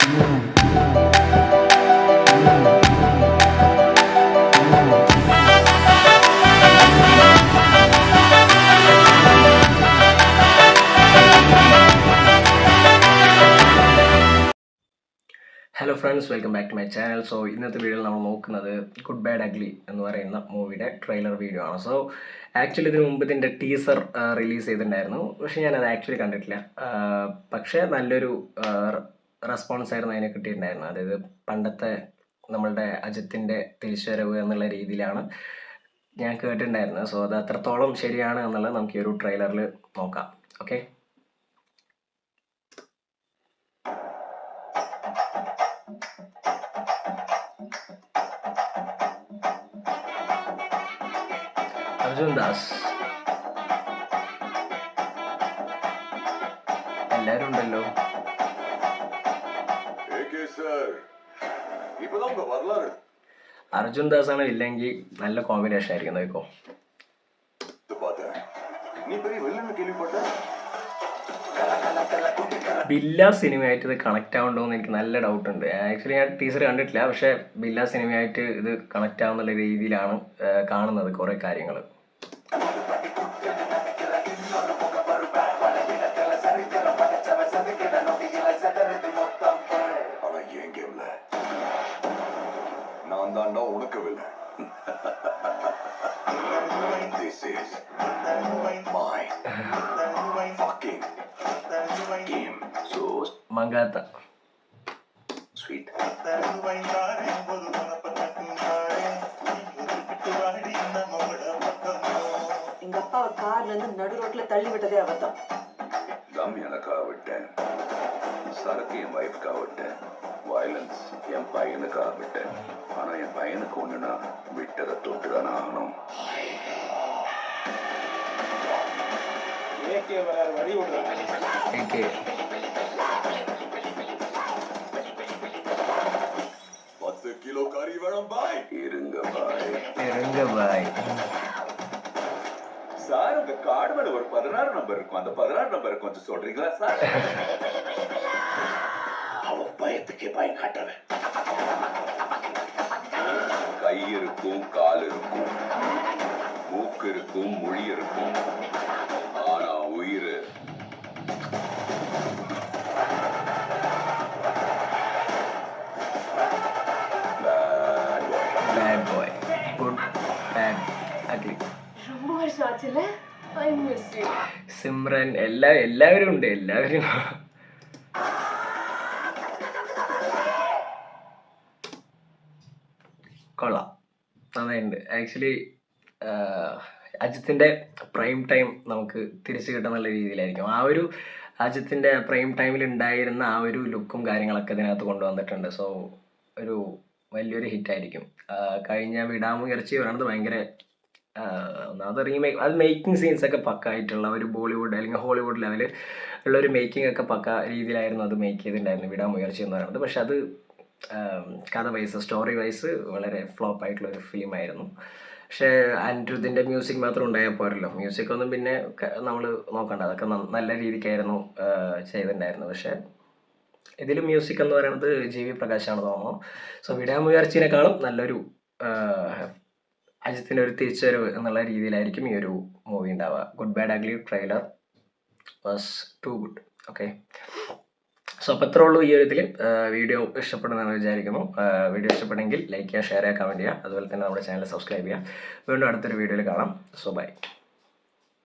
Hello friends, welcome back to my channel. So ഇന്നത്തെ വീഡിയോയിൽ നമ്മൾ നോക്കുന്നത് ഗുഡ് ബാഡ് അഗ്ലി എന്ന് പറയുന്ന മൂവിയുടെ ട്രെയിലർ വീഡിയോ ആണ്. സോ ആക്ച്വലി ഇതിന് മുമ്പ് ഇതിൻ്റെ ടീസർ റിലീസ് ചെയ്തിട്ടുണ്ടായിരുന്നു, പക്ഷേ ഞാനത് ആക്ച്വലി കണ്ടിട്ടില്ല. പക്ഷേ നല്ലൊരു റെസ്പോൺസ് ആയിരുന്നു അതിനെ കിട്ടിയിട്ടുണ്ടായിരുന്നു. അതായത് പണ്ടത്തെ നമ്മളുടെ അജിത്തിൻ്റെ തിരിച്ചുവരവ് എന്നുള്ള രീതിയിലാണ് ഞാൻ കേട്ടിട്ടുണ്ടായിരുന്നത്. സോ അത് എത്രത്തോളം ശരിയാണ് എന്നുള്ളത് നമുക്ക് ഈ ഒരു ട്രെയിലറിൽ നോക്കാം. ഓക്കെ, അർജുൻ ദാസ്, എല്ലാരും ഉണ്ടല്ലോ. അർജുൻ ദാസ് ആണ് ഇല്ലെങ്കിൽ നല്ല കോമ്പിനേഷൻ ആയിരിക്കും. നോക്കോ, ബില്ല സിനിമയായിട്ട് ഇത് കണക്ട് ആവുന്നുണ്ടോ എന്ന് എനിക്ക് നല്ല ഡൗട്ട് ഉണ്ട്. ആക്ച്വലി ഞാൻ ടീച്ചർ കണ്ടിട്ടില്ല, പക്ഷെ ബില്ല സിനിമയായിട്ട് ഇത് കണക്ട് ആവുന്നുള്ള രീതിയിലാണ് കാണുന്നത് കുറെ കാര്യങ്ങൾ. മങ്കാത്ത സ്വീറ്റ് எங்க அப்பாவை கார்ல இருந்து நடு ரோட்ல தள்ளி விட்டதே அபத்தம். தம் எனக்காக விட்டேன், சரக்கு என் வைஃப்காக விட்டேன், வயலன்ஸ் என் பையனுக்காக விட்டேன். ஆனா என் பையனுக்கு ஒண்ணுனா விட்டதை தொட்டுதானே ஆகணும். வழி விடுறாங்க. 10 கிலோ கறி வேணும் பாய். இருங்க பாய். சார், உங்க கார்டு மேல ஒரு 16 நம்பர் இருக்கும். அந்த 16 நம்பர் கொஞ்சம் சொல்றீங்களா சார்? அவன் பயத்துக்கே பயம் காட்டவன். கை இருக்கும், கால் இருக்கும், மூக்கு இருக்கும், மொழி இருக்கும், ஆனா உயிர் bad boy, good bad ugly. ரொம்ப வருஷம் ஆச்சுல. I miss you. സിമ്രൻ, എല്ലാവരും ഉണ്ട്. എല്ലാവരും കൊള്ളാം, നന്നായിട്ടുണ്ട്. ആക്ച്വലി അജിത്തിൻ്റെ പ്രൈം ടൈം നമുക്ക് തിരിച്ചു കിട്ടുന്നുള്ള രീതിയിലായിരിക്കും. ആ ഒരു അജിത്തിൻ്റെ പ്രൈം ടൈമിൽ ഉണ്ടായിരുന്ന ആ ഒരു ലുക്കും കാര്യങ്ങളൊക്കെ ഇതിനകത്ത് കൊണ്ടുവന്നിട്ടുണ്ട്. സോ ഒരു വലിയൊരു ഹിറ്റായിരിക്കും. കഴിഞ്ഞ വിടാമുയർച്ചി പറയുന്നത് ഭയങ്കര ഒന്നാമത് റീമേക്ക്, അത് മേക്കിംഗ് സീൻസ് ഒക്കെ പക്ക ആയിട്ടുള്ള ഒരു ബോളിവുഡ് അല്ലെങ്കിൽ ഹോളിവുഡ് ലെവലിൽ ഉള്ള ഒരു മേക്കിംഗ് ഒക്കെ പക്ക രീതിയിലായിരുന്നു അത് മേക്ക് ചെയ്തിട്ടുണ്ടായിരുന്നു വിടാമുയർച്ചി എന്ന് പറയുന്നത്. പക്ഷെ അത് കഥ വൈസ്, സ്റ്റോറി വൈസ് വളരെ ഫ്ലോപ്പ് ആയിട്ടുള്ള ഒരു ഫിലിമായിരുന്നു. പക്ഷേ അനിരുദ്ധിൻ്റെ മ്യൂസിക് മാത്രം ഉണ്ടായാൽ പോരല്ലോ. മ്യൂസിക് ഒന്നും പിന്നെ നമ്മൾ നോക്കണ്ട, അതൊക്കെ നല്ല രീതിക്കായിരുന്നു ചെയ്തിട്ടുണ്ടായിരുന്നത്. പക്ഷേ ഇതിൽ മ്യൂസിക് എന്ന് പറയുന്നത് ജി.വി. പ്രകാശാണ് തോന്നുന്നു. സോ വിടാമുയർച്ചിനേക്കാളും നല്ലൊരു അജിത്തിൻ്റെ ഒരു തിരിച്ചുവരവ് എന്നുള്ള രീതിയിലായിരിക്കും ഈ ഒരു മൂവി ഉണ്ടാവുക. Good bad ugly trailer was too good. Okay, so അപ്പോൾ അത്രേ ഉള്ളൂ ഈ ഒരു ഇതിൽ. വീഡിയോ ഇഷ്ടപ്പെടുന്നതെന്ന് വിചാരിക്കുന്നു. വീഡിയോ ഇഷ്ടപ്പെടുമെങ്കിൽ ലൈക്ക് ചെയ്യുക, ഷെയർ ചെയ്യുക, കമൻറ്റ് ചെയ്യുക. അതുപോലെ തന്നെ നമ്മുടെ ചാനൽ സബ്സ്ക്രൈബ് ചെയ്യുക. വീണ്ടും അടുത്തൊരു വീഡിയോയിൽ കാണാം. So by.